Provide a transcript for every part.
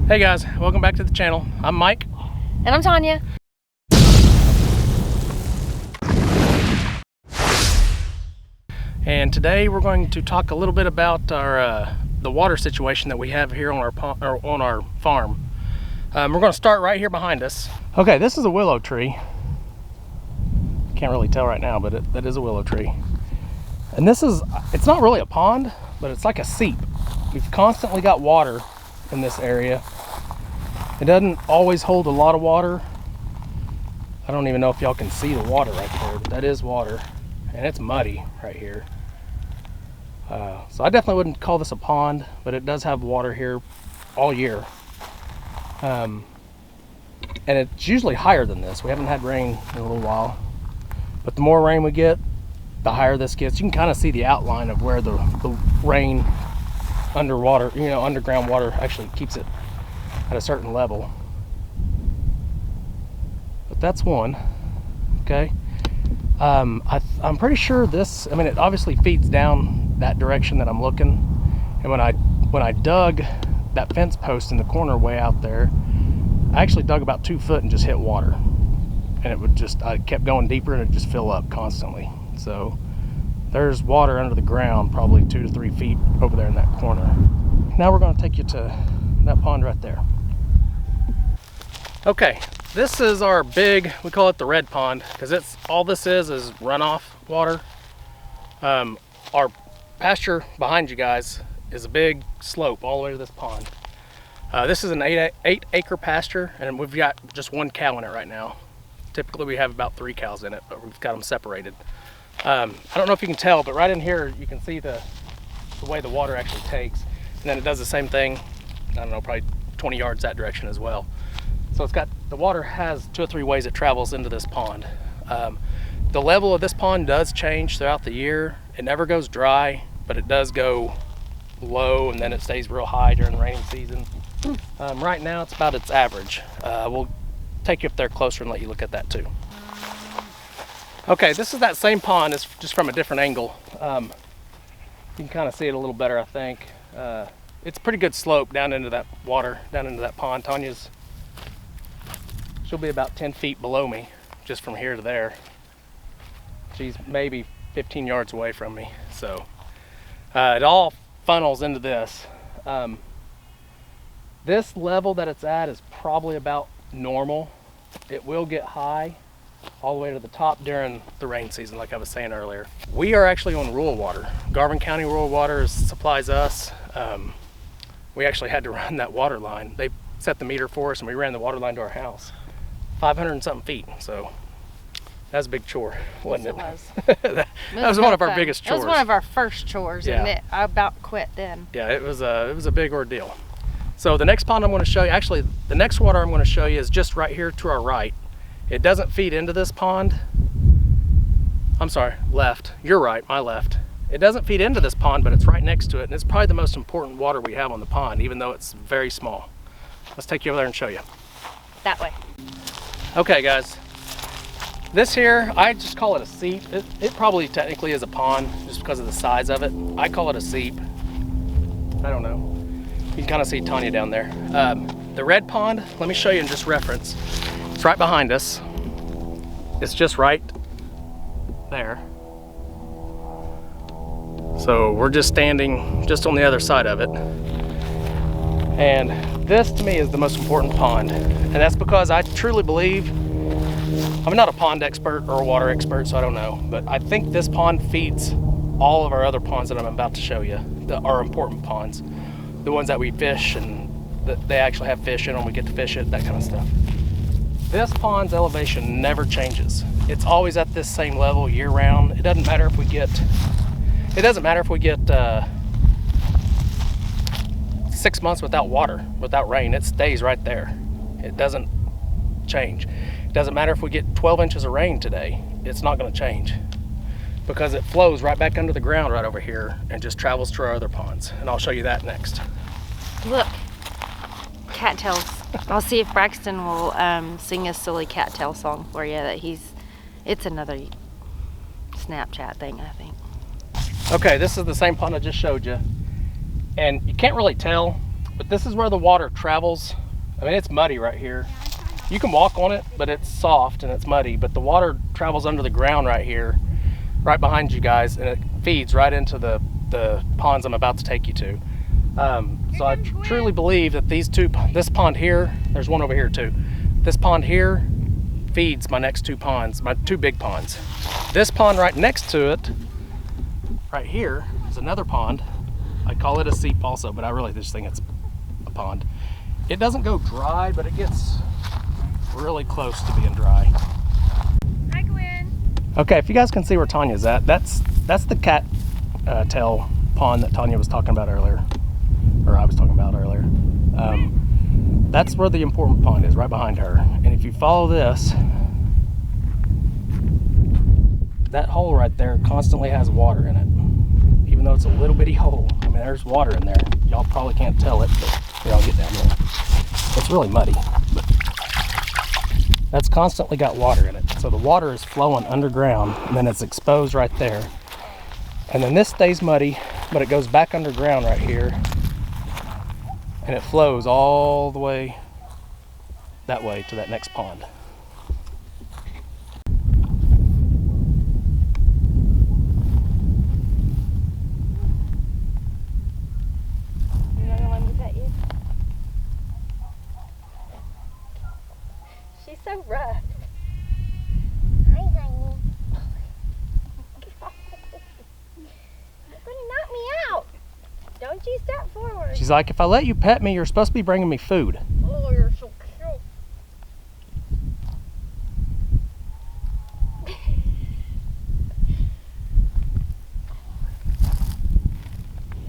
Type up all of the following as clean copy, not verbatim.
Hey guys, welcome back to the channel. I'm Mike. And I'm Tanya. And today we're going to talk a little bit about our the water situation that we have here on our farm. We're going to start right here behind us. Okay, this is a willow tree. Can't really tell right now, but that is a willow tree. And it's not really a pond, but it's like a seep. We've constantly got water in this area. It doesn't always hold a lot of water. I don't even know if y'all can see the water right there, but that is water. And it's muddy right here. So I definitely wouldn't call this a pond, but it does have water here all year. And it's usually higher than this. We haven't had rain in a little while. But the more rain we get, the higher this gets. You can kind of see the outline of where the rain underwater, underground water actually keeps it at a certain level. But that's one, okay? I'm pretty sure this, it obviously feeds down that direction that I'm looking. And when I dug that fence post in the corner way out there, I actually dug about 2 foot and just hit water. And I kept going deeper and it just fill up constantly. So there's water under the ground, probably 2 to 3 feet over there in that corner. Now we're going to take you to that pond right there. Okay, this is our big, we call it the red pond, because all this is runoff water. Our pasture behind you guys is a big slope all the way to this pond. This is an 8-acre pasture, and we've got just 1 cow in it right now. Typically we have about 3 cows in it, but we've got them separated. I don't know if you can tell, but right in here you can see the way the water actually takes. And then it does the same thing, I don't know, probably 20 yards that direction as well. So the water has 2 or 3 ways it travels into this pond. The level of this pond does change throughout the year. It never goes dry, but it does go low and then it stays real high during the rainy season. Right now it's about its average. We'll take you up there closer and let you look at that too. Okay, this is that same pond, it's just from a different angle. You can kind of see it a little better, I think. It's a pretty good slope down into that water, down into that pond. She'll be about 10 feet below me, just from here to there. She's maybe 15 yards away from me. So it all funnels into this. This level that it's at is probably about normal. It will get high all the way to the top during the rain season, like I was saying earlier. We are actually on rural water. Garvin County Rural Water supplies us. We actually had to run that water line. They set the meter for us and we ran the water line to our house. 500 and something feet, so that was a big chore, wasn't Yes, it? It was. That was one of our biggest chores. It was one of our first chores, Yeah. and I about quit then. Yeah, it was a big ordeal. So the next pond I'm going to show you, actually the next water I'm going to show you is just right here to our right. It doesn't feed into this pond. I'm sorry, left. You're right, my left. It doesn't feed into this pond, but it's right next to it, and it's probably the most important water we have on the pond, even though it's very small. Let's take you over there and show you. That way. Okay guys, this here, I just call it a seep. It probably technically is a pond just because of the size of it. I call it a seep. I don't know. You can kind of see Tanya down there. The red pond, let me show you in just reference. It's right behind us. It's just right there. So we're just standing just on the other side of it. And this to me is the most important pond. And that's because I truly believe, I'm not a pond expert or a water expert, so I don't know, but I think this pond feeds all of our other ponds that I'm about to show you, our important ponds. The ones that we fish and that they actually have fish in them, we get to fish it, that kind of stuff. This pond's elevation never changes. It's always at this same level year round. It doesn't matter if we get 6 months without water, without rain, it stays right there. It doesn't change. It doesn't matter if we get 12 inches of rain today, it's not going to change because it flows right back under the ground right over here and just travels to our other ponds. And I'll show you that next. Look, cattails. I'll see if Braxton will sing a silly cattail song for you. It's another Snapchat thing, I think. Okay, this is the same pond I just showed you. And you can't really tell But this is where the water travels. I mean, it's muddy right here. You can walk on it, but it's soft and it's muddy. But the water travels under the ground right here, right behind you guys, and it feeds right into the ponds I'm about to take you to. So I truly believe that this pond here, there's one over here too. This pond here feeds my next two ponds, my two big ponds. This pond right next to it, right here, is another pond. I call it a seep also, but I really just think it's a pond. It doesn't go dry, but it gets really close to being dry. Hi, Gwen. Okay, if you guys can see where Tanya's at, that's the cat tail pond that Tanya was talking about earlier, or I was talking about earlier. That's where the important pond is, right behind her. And if you follow this, that hole right there constantly has water in it. Even though it's a little bitty hole, I mean, there's water in there. Y'all probably can't tell it, but here, I'll get down there. It's really muddy, but that's constantly got water in it. So the water is flowing underground, and then it's exposed right there. And then this stays muddy, but it goes back underground right here, and it flows all the way that way to that next pond. You not gonna let me pet you? She's so rough. Hi, honey. You're gonna knock me out. Don't you step forward. She's like, if I let you pet me, you're supposed to be bringing me food. Oh, you're so cute.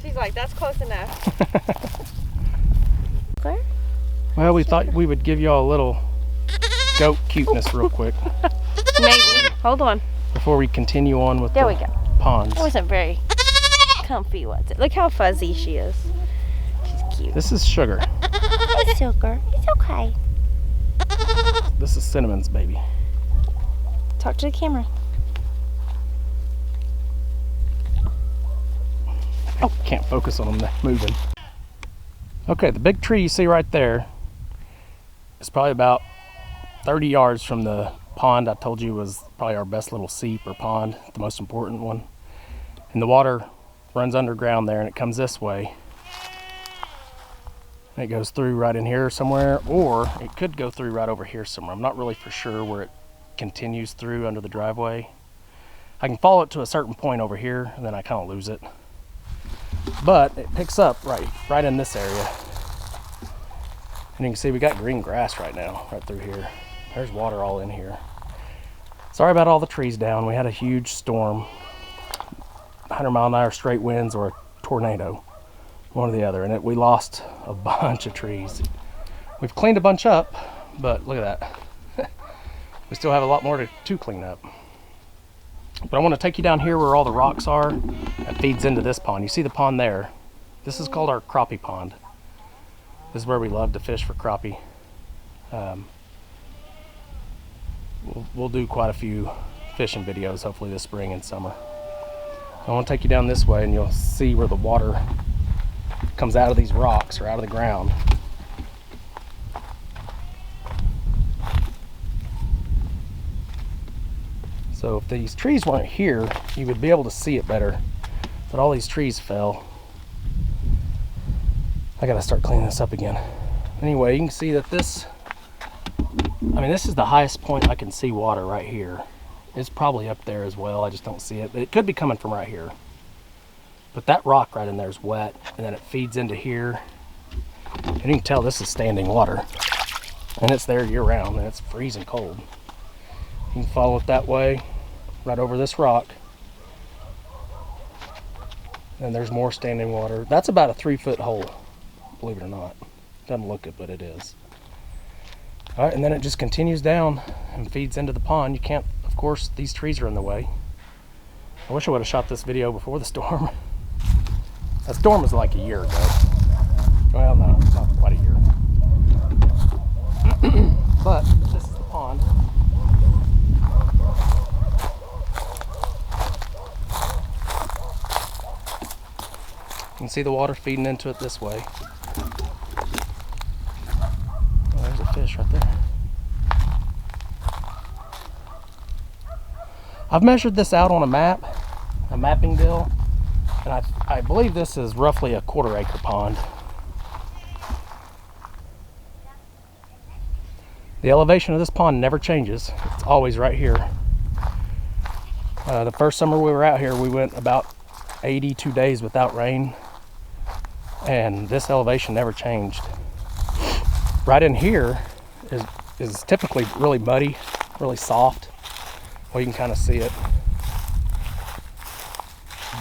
She's like, that's close enough. Where? Well, we thought we would give y'all a little goat cuteness real quick Maybe. Hold on. before we continue on with There we the go. ponds. It wasn't very comfy, was it? Look how fuzzy she is. She's cute. This is Sugar. Hey, Sugar. It's okay. This is Cinnamon's baby. Talk to the camera. Oh, can't focus on them moving. Okay, the big tree you see right there is probably about 30 yards from the pond I told you was probably our best little seep or pond, the most important one. And the water runs underground there and it comes this way. And it goes through right in here somewhere, or it could go through right over here somewhere. I'm not really for sure where it continues through under the driveway. I can follow it to a certain point over here and then I kind of lose it. But it picks up right in this area. And you can see we got green grass right now, right through here. There's water all in here. Sorry about all the trees down. We had a huge storm. 100-mile-an-hour straight winds or a tornado. One or the other. And we lost a bunch of trees. We've cleaned a bunch up, but look at that. We still have a lot more to clean up. But I want to take you down here where all the rocks are. That feeds into this pond. You see the pond there? This is called our crappie pond. This is where we love to fish for crappie. We'll do quite a few fishing videos hopefully this spring and summer. I want to take you down this way and you'll see where the water comes out of these rocks or out of the ground. So if these trees weren't here, you would be able to see it better. But all these trees fell. I gotta start cleaning this up again. Anyway, you can see that this is the highest point I can see water right here. It's probably up there as well, I just don't see it. But it could be coming from right here. But that rock right in there is wet, and then it feeds into here. And you can tell this is standing water. And it's there year round, and it's freezing cold. You can follow it that way, right over this rock. And there's more standing water. That's about a 3-foot hole, believe it or not. Doesn't look it, but it is. All right, and then it just continues down and feeds into the pond. You can't, of course, these trees are in the way. I wish I would have shot this video before the storm. That storm was like a year ago. Well, no, it's not quite a year. But this is the pond. You can see the water feeding into it this way. I've measured this out on a map, a mapping deal, and I believe this is roughly a 1/4 acre pond. The elevation of this pond never changes. It's always right here. The first summer we were out here, we went about 82 days without rain, and this elevation never changed. Right in here is typically really muddy, really soft. Well, you can kind of see it.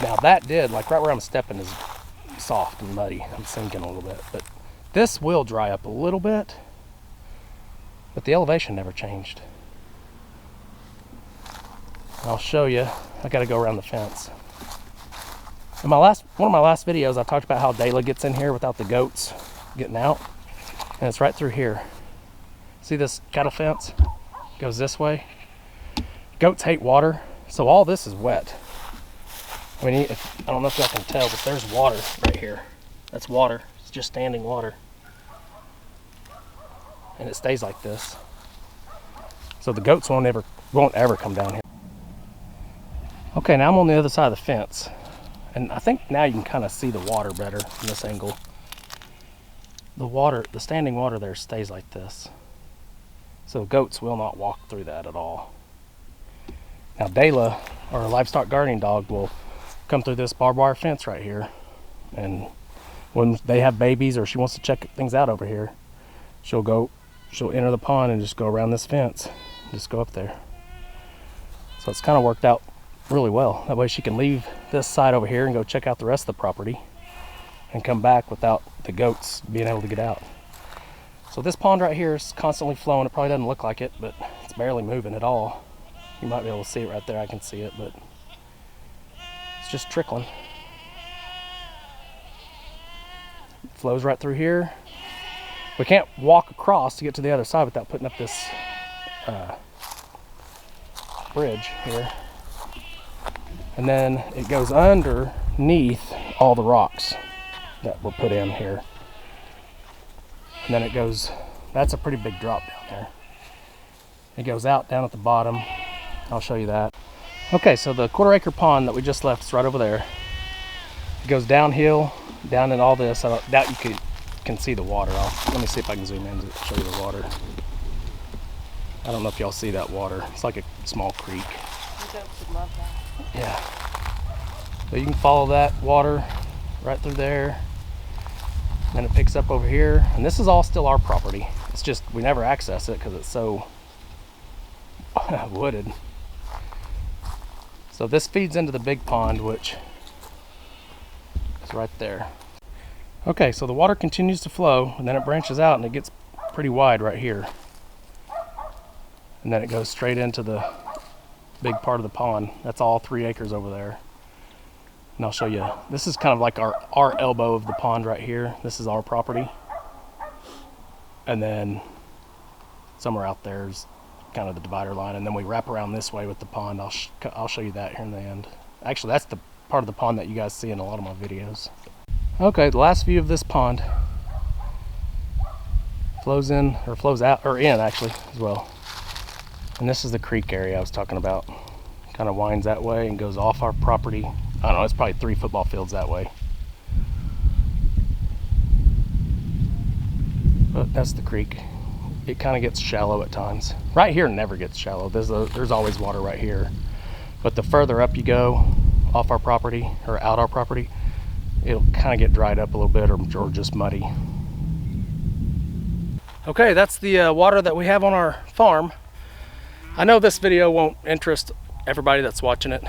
Now that did, like right where I'm stepping is soft and muddy. I'm sinking a little bit, but this will dry up a little bit, but the elevation never changed. I'll show you. I got to go around the fence. In one of my last videos, I talked about how Dayla gets in here without the goats getting out, and it's right through here. See this cattle fence? Goes this way. Goats hate water, so all this is wet. I mean, I don't know if y'all can tell, but there's water right here. That's water. It's just standing water, and it stays like this. So the goats won't ever come down here. Okay, now I'm on the other side of the fence, and I think now you can kind of see the water better from this angle. The standing water there stays like this, so goats will not walk through that at all. Now Dayla, our livestock guarding dog, will come through this barbed wire fence right here, and when they have babies or she wants to check things out over here, she'll enter the pond and just go around this fence, just go up there. So it's kind of worked out really well. That way she can leave this side over here and go check out the rest of the property and come back without the goats being able to get out. So this pond right here is constantly flowing. It probably doesn't look like it, but it's barely moving at all. You might be able to see it right there. I can see it, but it's just trickling. It flows right through here. We can't walk across to get to the other side without putting up this bridge here. And then it goes underneath all the rocks that were put in here. And then it goes, that's a pretty big drop down there. It goes out down at the bottom. I'll show you that. Okay, so the 1/4 acre pond that we just left is right over there. It goes downhill, down in all this. I doubt you can see the water. Let me see if I can zoom in to show you the water. I don't know if y'all see that water. It's like a small creek. The goats would love that. Yeah. So you can follow that water right through there. And then it picks up over here. And this is all still our property. It's just we never access it because it's so wooded. So this feeds into the big pond, which is right there. Okay, so the water continues to flow, and then it branches out and it gets pretty wide right here. And then it goes straight into the big part of the pond. That's all 3 acres over there. And I'll show you. This is kind of like our elbow of the pond right here. This is our property. And then somewhere out there is kind of the divider line, and then we wrap around this way with the pond. I'll show you that here in the end. Actually, that's the part of the pond that you guys see in a lot of my videos. Okay, the last view of this pond flows in, or flows out, or in actually as well. And this is the creek area I was talking about. Kind of winds that way and goes off our property. I don't know, it's probably 3 football fields that way. But that's the creek. It kind of gets shallow at times. Right here never gets shallow. There's always water right here. But the further up you go off our property or out our property, it'll kind of get dried up a little bit or just muddy. Okay, that's the water that we have on our farm. I know this video won't interest everybody that's watching it.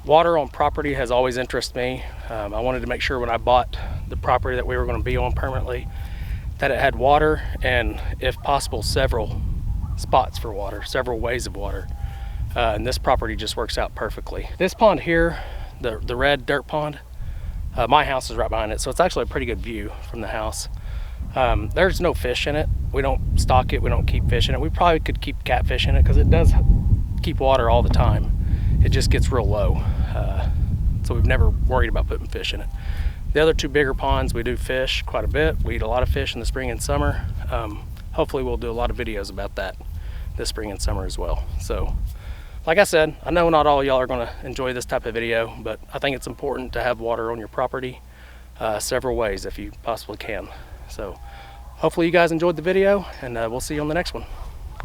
Water on property has always interested me. I wanted to make sure when I bought the property that we were going to be on permanently that it had water, and if possible several spots for water, several ways of water. And this property just works out perfectly. This pond here, the red dirt pond, my house is right behind it, so it's actually a pretty good view from the house. There's no fish in it. We don't stock it, we don't keep fish in it. We probably could keep catfish in it because it does keep water all the time. It just gets real low. So we've never worried about putting fish in it. The other 2 bigger ponds, we do fish quite a bit. We eat a lot of fish in the spring and summer. Hopefully we'll do a lot of videos about that this spring and summer as well. So like I said, I know not all y'all are going to enjoy this type of video, but I think it's important to have water on your property several ways if you possibly can. So hopefully you guys enjoyed the video, and we'll see you on the next one.